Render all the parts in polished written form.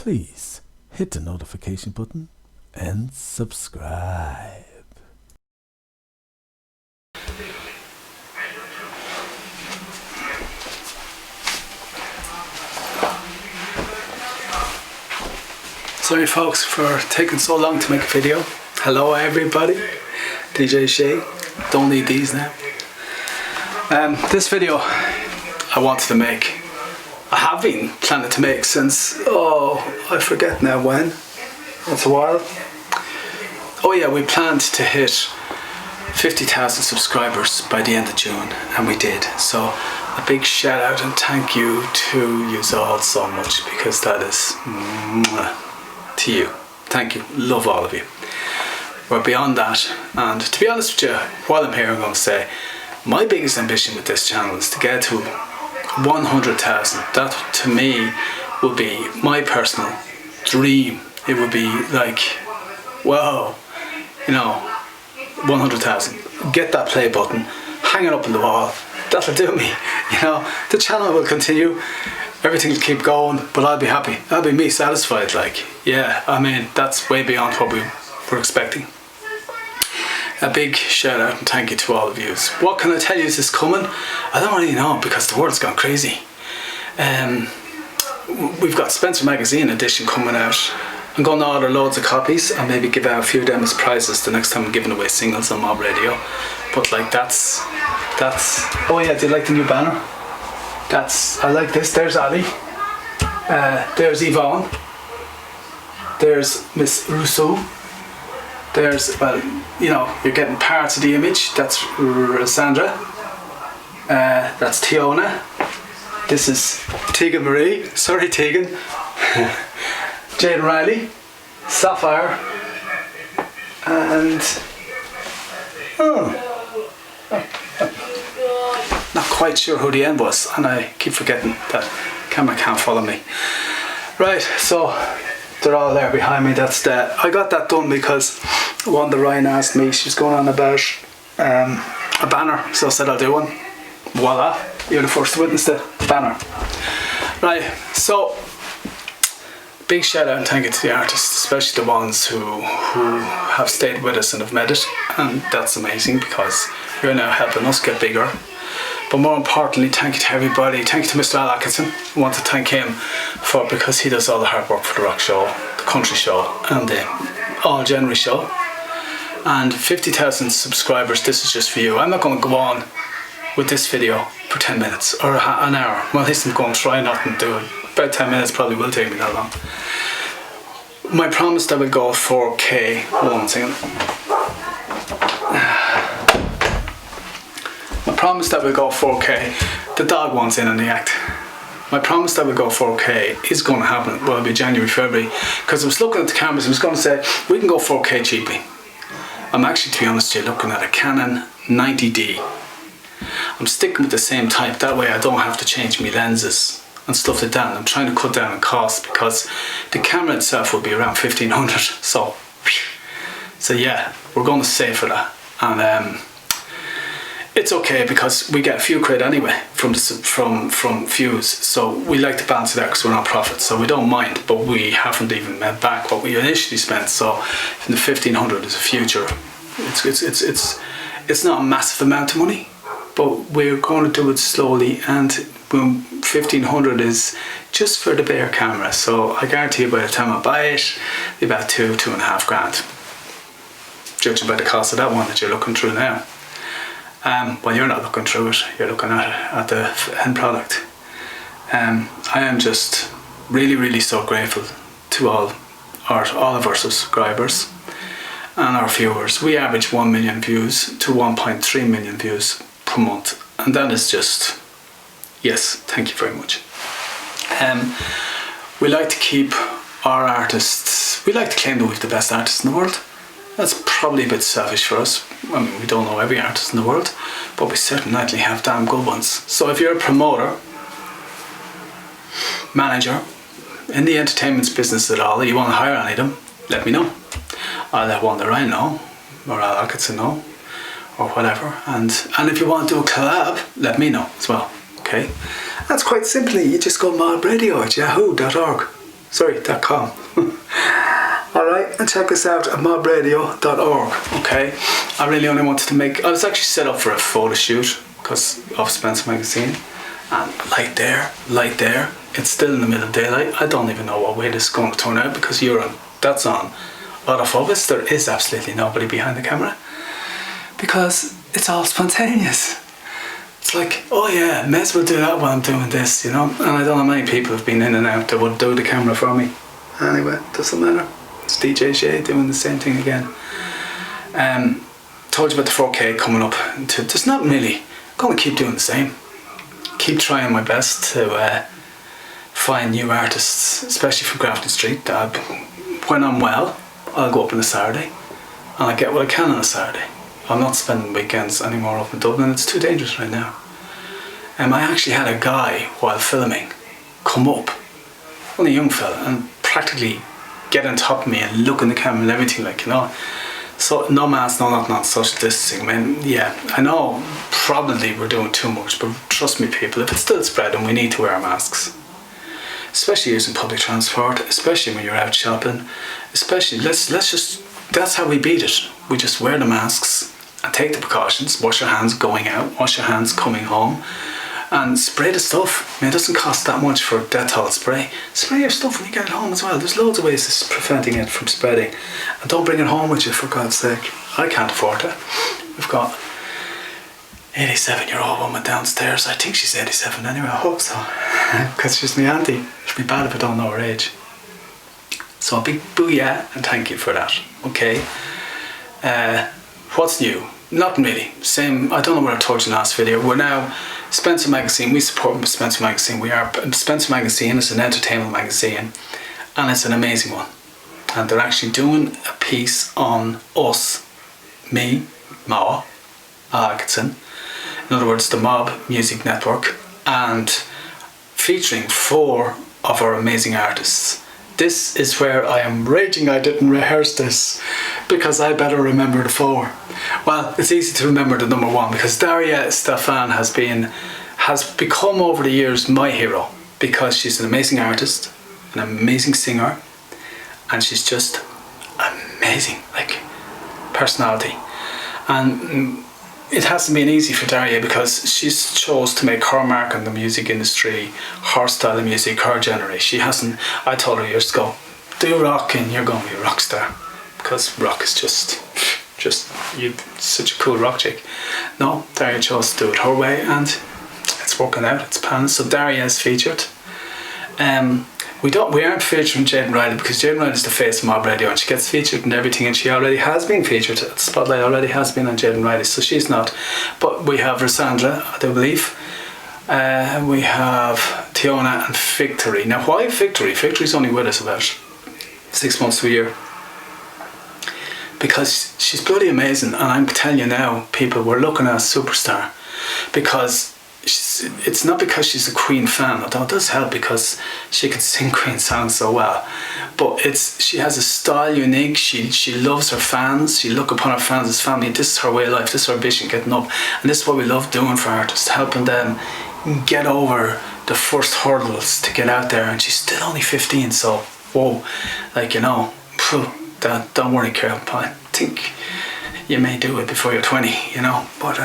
please hit the notification button and subscribe. Sorry folks for taking so long to make a video. Hello everybody, DJ Shay. Don't need these now. This video I wanted to make, I have been planning to make since, I forget now when. It's a while. Oh yeah, we planned to hit 50,000 subscribers by the end of June, and we did. So a big shout out and thank you to you all so much, because that is to you. Thank you. Love all of you. We're beyond that, and to be honest with you, while I'm here, I'm going to say my biggest ambition with this channel is to get to 100,000. That to me will be my personal dream. It would be like, wow, 100,000. Get that play button, hang it up on the wall. That'll do me. The channel will continue. Everything will keep going, but I'll be happy. That'll be me satisfied. That's way beyond what we were expecting. A big shout out and thank you to all of you. What can I tell you is coming? I don't really know, because the world's gone crazy. We've got Spencer Magazine edition coming out. I'm going to order loads of copies and maybe give out a few of them as prizes the next time I'm giving away singles on Mob Radio. But that's. Oh yeah, do you like the new banner? I like this. There's Ali. There's Yvonne. There's Miss Rousseau. There's, you're getting parts of the image. That's Sandra. That's Tiona. This is Tegan Marie. Sorry, Tegan. Jane Riley. Sapphire. And... not quite sure who the end was, and I keep forgetting that camera can't follow me. Right, so they're all there behind me. I got that done because Wanda Ryan asked me. She's going on about a banner, so I said I'll do one. Voila, you're the first to witness the banner. Right, so big shout out and thank you to the artists, especially the ones who have stayed with us and have made it, and that's amazing because you're now helping us get bigger. But more importantly, thank you to everybody. Thank you to Mr. Al Atkinson. I want to thank him because he does all the hard work for the rock show, the country show, and the all January show. And 50,000 subscribers, this is just for you. I'm not going to go on with this video for 10 minutes or an hour. Well, at least I'm going to try not to do it. About 10 minutes probably will take me that long. My promise that we'll go 4K. Hold on a second. My promise that we'll go 4K. The dog wants in on the act. My promise that we'll go 4K is going to happen. Well, it'll be January, February. Because I was looking at the cameras, I was going to say, we can go 4K cheaply. I'm actually, to be honest with you, looking at a Canon 90D. I'm sticking with the same type. That way I don't have to change my lenses and stuff like that. And I'm trying to cut down on cost because the camera itself will be around 1,500. So yeah, we're going to save for that. And it's okay because we get a few quid anyway from views, so we like to balance it out because we're not profit, so we don't mind, but we haven't even made back what we initially spent. So in the 1,500 is a future. It's not a massive amount of money, but we're going to do it slowly, and 1,500 is just for the bare camera. So I guarantee you by the time I buy it, it'll be about 2.5 grand, judging by the cost of that one that you're looking through now. Well, you're not looking through it, you're looking at the end product. I am just really so grateful to all of our subscribers and our viewers. We average 1 million views to 1.3 million views per month, and that is just, yes, thank you very much. We like to keep our artists, we like to claim that we've the best artists in the world. That's probably a bit selfish for us. I mean, we don't know every artist in the world, but we certainly have damn good ones. So if you're a promoter, manager, in the entertainment business at all, you want to hire any of them, let me know. I'll let Wanda Ryan know, or Al Atkinson know, or whatever. And if you want to do a collab, let me know as well, okay? That's quite simply, you just go mobradio@yahoo.org. Sorry, .com. Alright, and check us out at mobradio.org. Okay, I really only wanted to I was actually set up for a photo shoot because of Spencer Magazine, and light there, it's still in the middle of daylight. I don't even know what way this is going to turn out because that's on autofocus. There is absolutely nobody behind the camera because it's all spontaneous. It's like, oh yeah, may as well do that while I'm doing this, you know. And I don't know many people have been in and out that would do the camera for me. Anyway, doesn't matter. It's DJ Shay doing the same thing again. Told you about the 4K coming up. Just not really. I'm going to keep doing the same. Keep trying my best to find new artists, especially from Grafton Street. When I'm well, I'll go up on a Saturday and I get what I can on a Saturday. I'm not spending weekends anymore up in Dublin. It's too dangerous right now. I actually had a guy while filming come up, only a young fella, and practically get on top of me and look in the camera and everything, like, you know. So no mask, no nothing, social distancing. I mean, yeah, I know probably we're doing too much, but trust me, people, if it's still spreading, we need to wear our masks. Especially using public transport, especially when you're out shopping, especially let's just, that's how we beat it. We just wear the masks and take the precautions, wash your hands going out, wash your hands coming home, and spray the stuff. I mean, it doesn't cost that much for Dettol spray. Spray your stuff when you get it home as well. There's loads of ways of preventing it from spreading. And don't bring it home with you, for God's sake. I can't afford it. We've got 87-year-old woman downstairs. I think she's 87 anyway, I hope so. Because she's my auntie. It'd be bad if I don't know her age. So a big booyah and thank you for that. Okay. What's new? Nothing really. Same. I don't know what I told you in the last video. We're now Spencer Magazine. We support Spencer Magazine. Spencer Magazine is an entertainment magazine, and it's an amazing one. And they're actually doing a piece on us, me, Moa Atkinson. In other words, the Mob Music Network, and featuring 4 of our amazing artists. This is where I am raging I didn't rehearse this, because I better remember the 4. Well, it's easy to remember the number 1 because Daria Stefan has become over the years my hero, because she's an amazing artist, an amazing singer, and she's just amazing, like, personality. And it hasn't been easy for Daria because she's chose to make her mark in the music industry, her style of music, her genre. She hasn't, I told her years ago, do rock and you're going to be a rock star, because rock is just you such a cool rock chick. No, Daria chose to do it her way, and it's working out, it's panning. So Daria is featured. We aren't featuring Jaden Riley because Jaden Riley is the face of Mob Radio and she gets featured in everything, and she already has been featured. The spotlight already has been on Jaden Riley, so she's not. But we have Rosandra, I do believe. We have Tiona and Victory. Now, why Victory? Victory's only with us about 6 months to a year. Because she's bloody amazing, and I'm telling you now, people, we're looking at a superstar. Because it's not because she's a Queen fan, although it does help because she can sing Queen songs so well, but she has a style unique. She loves her fans, she look upon her fans as family. This is her way of life, this is her vision, getting up, and this is what we love doing for artists, helping them get over the first hurdles to get out there. And she's still only 15, so whoa, like, you know, don't worry, Carol, I think you may do it before you're 20, you know. But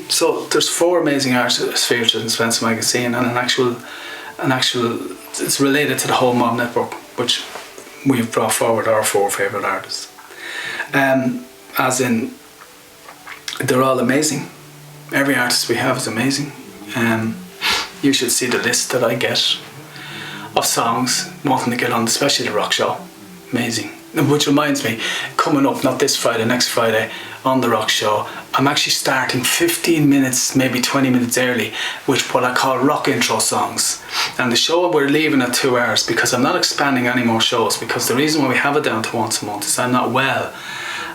so there's 4 amazing artists featured in Spencer Magazine, and an actual it's related to the whole Mob Network, which we've brought forward our 4 favourite artists. As in, they're all amazing. Every artist we have is amazing. You should see the list that I get of songs wanting to get on, especially the rock show. Amazing. Which reminds me, coming up, not this Friday, next Friday, on the rock show, I'm actually starting 15 minutes, maybe 20 minutes early, with what I call rock intro songs. And the show, we're leaving at 2 hours because I'm not expanding any more shows, because the reason why we have it down to once a month is I'm not well.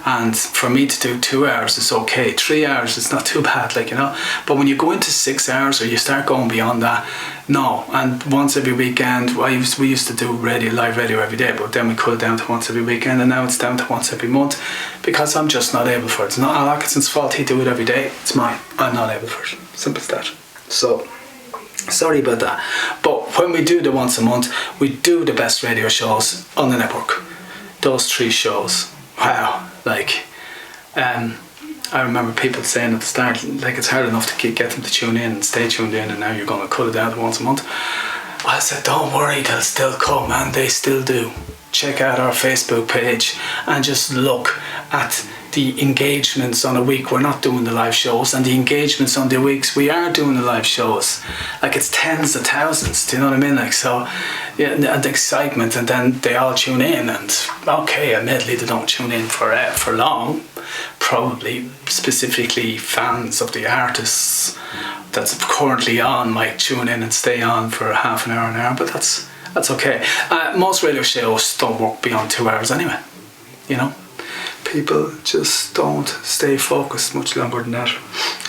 And for me to do 2 hours is okay. 3 hours is not too bad, like, you know. But when you go into 6 hours or you start going beyond that, no. And once every weekend, we used to do live radio every day, but then we cut it down to once every weekend, and now it's down to once every month because I'm just not able for it. It's not Al Atkinson's fault, he do it every day. It's mine. I'm not able for it. Simple as that. So, sorry about that. But when we do the once a month, we do the best radio shows on the network. Those 3 shows, wow, like, I remember people saying at the start, like, it's hard enough to get them to tune in and stay tuned in, and now you're going to cut it down to once a month. I said, don't worry, they'll still come, and they still do. Check out our Facebook page and just look at the engagements on a week we're not doing the live shows, and the engagements on the weeks we are doing the live shows. Like, it's tens of thousands, do you know what I mean? Like, so, yeah, and the excitement, and then they all tune in, and okay, admittedly they don't tune in for long, probably specifically fans of the artists that's currently on might tune in and stay on for half an hour, but that's okay. Most radio shows don't work beyond 2 hours anyway, you know. People just don't stay focused much longer than that,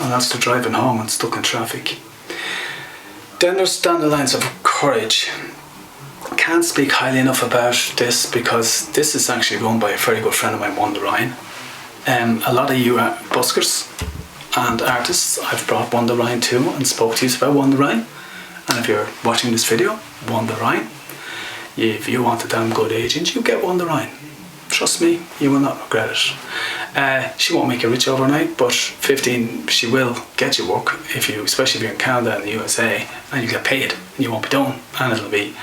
and that's the driving home and stuck in traffic. Then there's dandelions of courage. Can't speak highly enough about this, because this is actually run by a very good friend of mine, Wanda Ryan. A lot of you buskers and artists, I've brought Wanda Ryan to and spoke to you about Wanda Ryan. And if you're watching this video, Wanda Ryan, if you want a damn good agent, you get Wanda Ryan. Trust me, you will not regret it. She won't make you rich overnight, but she will get you work, especially if you're in Canada and the USA, and you get paid, and you won't be done, and it'll be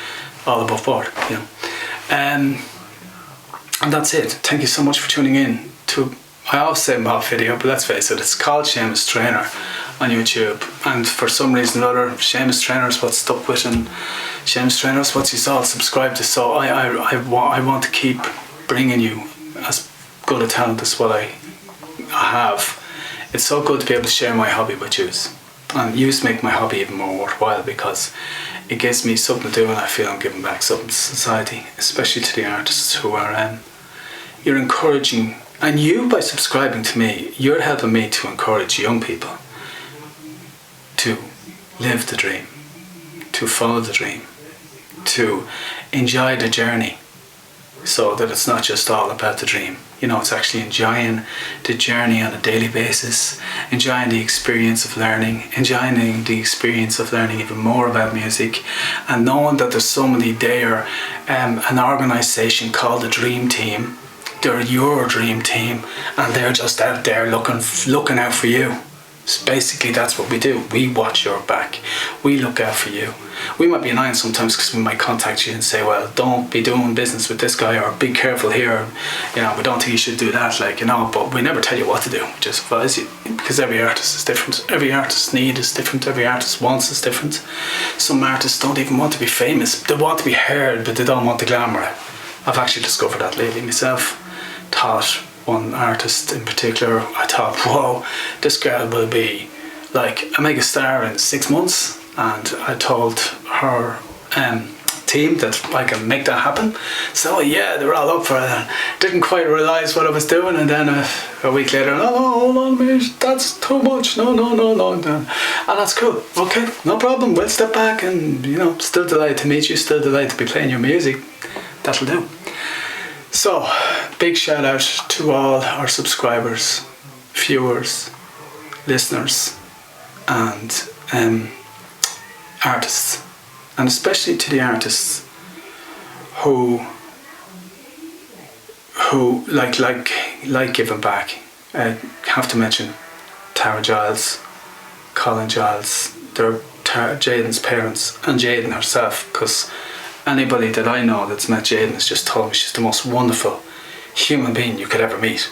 all above board, you know. And that's it. Thank you so much for tuning in to, I always say my video, but let's face it, it's called Seamus Trainer on YouTube, and for some reason or other, Seamus Trainer is what's stuck with, and Seamus Trainer is what you all subscribe to. So I want to keep bringing you as good a talent as what I have. It's so good to be able to share my hobby with you, and you make my hobby even more worthwhile, because it gives me something to do, and I feel I'm giving back something to society, especially to the artists who are you're encouraging, and you, by subscribing to me, you're helping me to encourage young people to live the dream, to follow the dream, to enjoy the journey, so that it's not just all about the dream. You know, it's actually enjoying the journey on a daily basis, enjoying the experience of learning, enjoying the experience of learning even more about music, and knowing that there's somebody there, an organisation called the Dream Team. They're your dream team, and they're just out there looking out for you. So basically, that's what we do. We watch your back. We look out for you. We might be annoying sometimes, because we might contact you and say, well, don't be doing business with this guy, or be careful here, you know, we don't think you should do that, like, you know, but we never tell you what to do. We just advise you, because every artist is different. Every artist's need is different. Every artist's wants is different. Some artists don't even want to be famous. They want to be heard, but they don't want the glamour. I've actually discovered that lately myself. Thought one artist in particular, I thought, whoa, this girl will be like a mega star in 6 months, and I told her team that I can make that happen. So yeah, they were all up for it. Didn't quite realise what I was doing, and then a week later, oh, hold on, mate, that's too much. No, and that's cool. Okay, no problem. We'll step back, and you know, still delighted to meet you. Still delighted to be playing your music. That'll do. So, big shout out to all our subscribers, viewers, listeners, and artists, and especially to the artists who like giving back. I have to mention Tara Giles, Colin Giles, they're Jaden's parents, and Jaden herself, because anybody that I know that's met Jaden has just told me she's the most wonderful human being you could ever meet.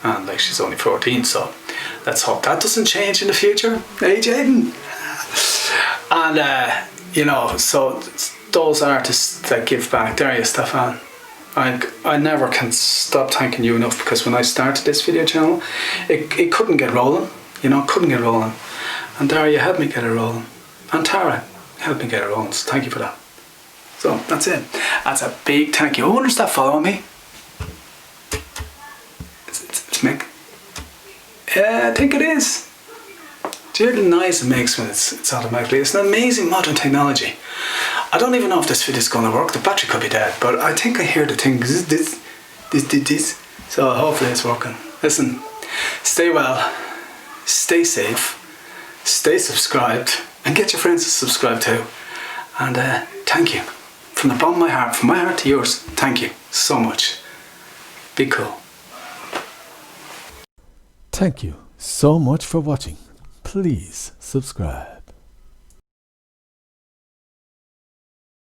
And like, she's only 14, so let's hope that doesn't change in the future. Hey Jaden! And you know, so those artists that give back, there you Stefan. I never can stop thanking you enough, because when I started this video channel, it couldn't get rolling, you know, couldn't get rolling. And Dara, you helped me get it rolling. And Tara helped me get it rolling, so thank you for that. So that's it. That's a big thank you. I wonder if that following me. It's Mick. Yeah, I think it is. Do you hear the noise it makes when it's automatically? It's an amazing modern technology. I don't even know if this video is going to work. The battery could be dead, but I think I hear the thing. This. So hopefully it's working. Listen, stay well, stay safe, stay subscribed, and get your friends to subscribe too. And thank you. From the bottom of my heart, from my heart to yours, thank you so much. Be cool. Thank you so much for watching. Please subscribe.